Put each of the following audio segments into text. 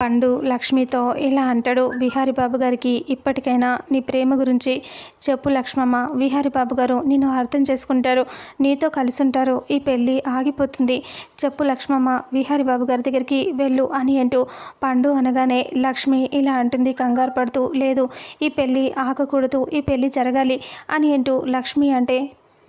పండు లక్ష్మితో ఇలా అంటాడు. విహారీ బాబు గారికి ఇప్పటికైనా నీ ప్రేమ గురించి చెప్పు లక్ష్మమ్మ. విహారీ బాబు గారు నిన్ను అర్థం చేసుకుంటారు, నీతో కలిసి ఉంటారు, ఈ పెళ్ళి ఆగిపోతుంది. చెప్పు లక్ష్మమ్మ, విహారీ బాబు గారి దగ్గరికి వెళ్ళు అని అంటూ పండు అనగానే లక్ష్మి ఇలా అంటుంది కంగారు పడుతూ. లేదు, ఈ పెళ్ళి ఆగకూడదు, ఈ పెళ్ళి జరగాలి అని అంటూ లక్ష్మి అంటే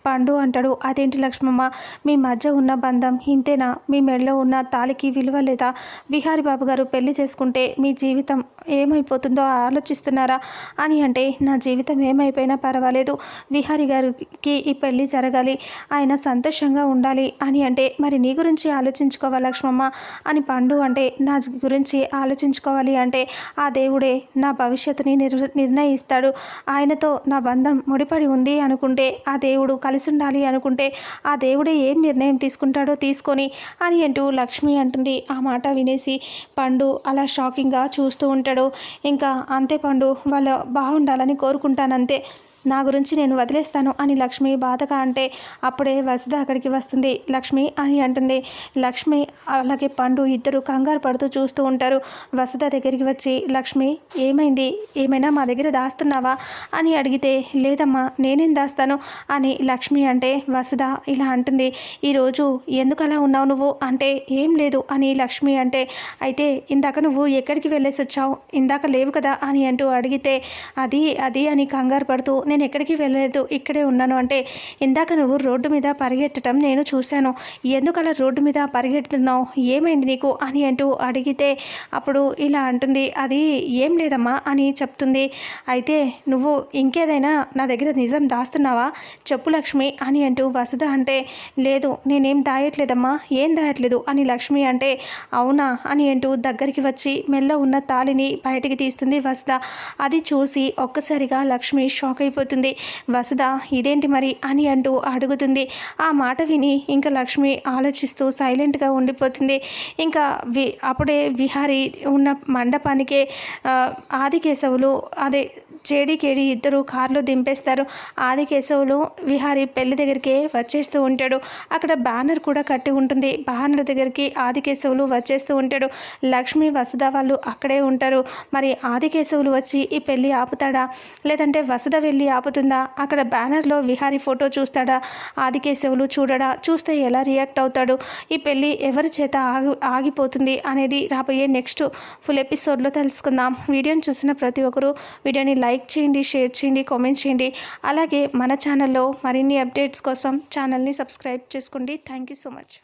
పండు అంటాడు. అదేంటి లక్ష్మమ్మ, మీ మధ్య ఉన్న బంధం ఇంతేనా? మీ మెడలో ఉన్న తాలికి విలువ లేదా? విహారీ బాబు గారు పెళ్లి చేసుకుంటే మీ జీవితం ఏమైపోతుందో ఆలోచిస్తున్నారా అని అంటే, నా జీవితం ఏమైపోయినా పర్వాలేదు, విహారీ గారికి ఈ పెళ్ళి జరగాలి, ఆయన సంతోషంగా ఉండాలి అని అంటే, మరి నీ గురించి ఆలోచించుకోవాలి లక్ష్మమ్మ అని పండు అంటే, నా గురించి ఆలోచించుకోవాలి అంటే ఆ దేవుడే నా భవిష్యత్తుని నిర్ణయిస్తాడు. ఆయనతో నా బంధం ముడిపడి ఉంది అనుకుంటే, ఆ దేవుడు కలిసి ఉండాలి అనుకుంటే ఆ దేవుడే ఏం నిర్ణయం తీసుకుంటాడో తీసుకొని అని అంటూ లక్ష్మి అంటుంది. ఆ మాట వినేసి పండు అలా షాకింగ్గా చూస్తూ ఉంటాడు. ఇంకా అంతే పండు, వాళ్ళు బాగుండాలని కోరుకుంటానంతే, నా గురించి నేను వదిలేస్తాను అని లక్ష్మి బాధగా అంటే అప్పుడే వసుధ అక్కడికి వస్తుంది. లక్ష్మి అని అంటుంది. లక్ష్మి అలాగే పండు ఇద్దరు కంగారు పడుతూ చూస్తూ ఉంటారు. వసుధ దగ్గరికి వచ్చి లక్ష్మి ఏమైంది, ఏమైనా మా దగ్గర దాస్తున్నావా అని అడిగితే, లేదమ్మా నేనేం దాస్తాను అని లక్ష్మి అంటే వసుధ ఇలా అంటుంది. ఈరోజు ఎందుకు అలా ఉన్నావు నువ్వు అంటే, ఏం లేదు అని లక్ష్మి అంటే, అయితే ఇందాక నువ్వు ఎక్కడికి వెళ్ళేసి వచ్చావు, ఇందాక లేవు కదా అని అంటూ అడిగితే, అది అని కంగారు పడుతూ, నేను ఎక్కడికి వెళ్ళలేదు, ఇక్కడే ఉన్నాను అంటే, ఇందాక నువ్వు రోడ్డు మీద పరిగెత్తటం నేను చూశాను, ఎందుకు అలా రోడ్డు మీద పరిగెడుతున్నావు, ఏమైంది నీకు అని అంటూ అడిగితే అప్పుడు ఇలా అంటుంది. అది ఏం లేదమ్మా అని చెప్తుంది. అయితే నువ్వు ఇంకేదైనా నా దగ్గర నిజం దాస్తున్నావా చెప్పు లక్ష్మి అని అంటూ వసుధ అంటే, లేదు నేనేం దాయట్లేదమ్మా, ఏం దాయట్లేదు అని లక్ష్మి అంటే, అవునా అని అంటూ దగ్గరికి వచ్చి మెల్ల ఉన్న తాళిని బయటికి తీస్తుంది వసుధ. అది చూసి ఒక్కసారిగా లక్ష్మి షాక్ అయిపోతుంది. వసుధ ఇదేంటి మరి అని అంటూ అడుగుతుంది. ఆ మాట విని ఇంకా లక్ష్మి ఆలోచిస్తూ సైలెంట్గా ఉండిపోతుంది. ఇంకా అప్పుడే విహారీ ఉన్న మండపానికే ఆదికేశవులు అదే జేడీకేడి ఇద్దరు కారులో దింపేస్తారు. ఆదికేశవులు విహారీ పెళ్లి దగ్గరికి వచ్చేస్తూ ఉంటాడు. అక్కడ బ్యానర్ కూడా కట్టి ఉంటుంది. బ్యానర్ దగ్గరికి ఆదికేశవులు వచ్చేస్తూ ఉంటాడు. లక్ష్మి వసుధ వాళ్ళు అక్కడే ఉంటారు. మరి ఆదికేశవులు వచ్చి ఈ పెళ్ళి ఆపుతాడా, లేదంటే వసుధ వెళ్ళి ఆపుతుందా, అక్కడ బ్యానర్లో విహారీ ఫోటో చూస్తాడా, ఆదికేశవులు చూడడా, చూస్తే ఎలా రియాక్ట్ అవుతాడు, ఈ పెళ్ళి ఎవరి చేత ఆగిపోతుంది అనేది రాబోయే నెక్స్ట్ ఫుల్ ఎపిసోడ్లో తెలుసుకుందాం. వీడియోని చూసిన ప్రతి ఒక్కరూ వీడియోని లైక్ చేయండి, షేర్ చేయండి, కామెంట్ చేయండి. అలాగే మన ఛానల్లో మరిన్ని అప్డేట్స్ కోసం ఛానల్ని సబ్స్క్రైబ్ చేసుకోండి. Thank you so much.